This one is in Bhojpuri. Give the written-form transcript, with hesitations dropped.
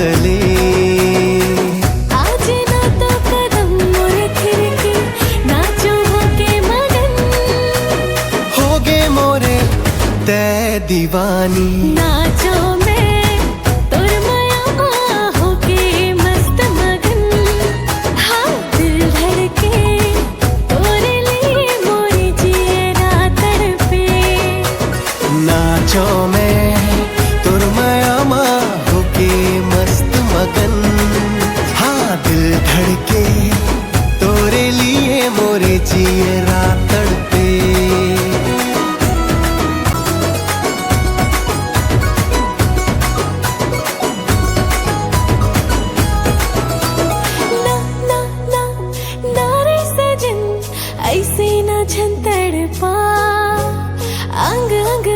गले। आज ना तो कदम मोरे थिरके, नाचो होके मगन, होगे मोरे तै दीवानी। नाचो मैं तोर माया होके मस्त मगन, हाँ दिल धड़के तोरे लिए मोरी जियरा तड़पे। नाचो मैं तुर माया होके मस्त मगन, हाँ दिल धड़के तोरे लिए मोरे जियरा तड़पे। ना ना ना ना रे सजन, ऐसे ना छन तड़पा, अंग अंग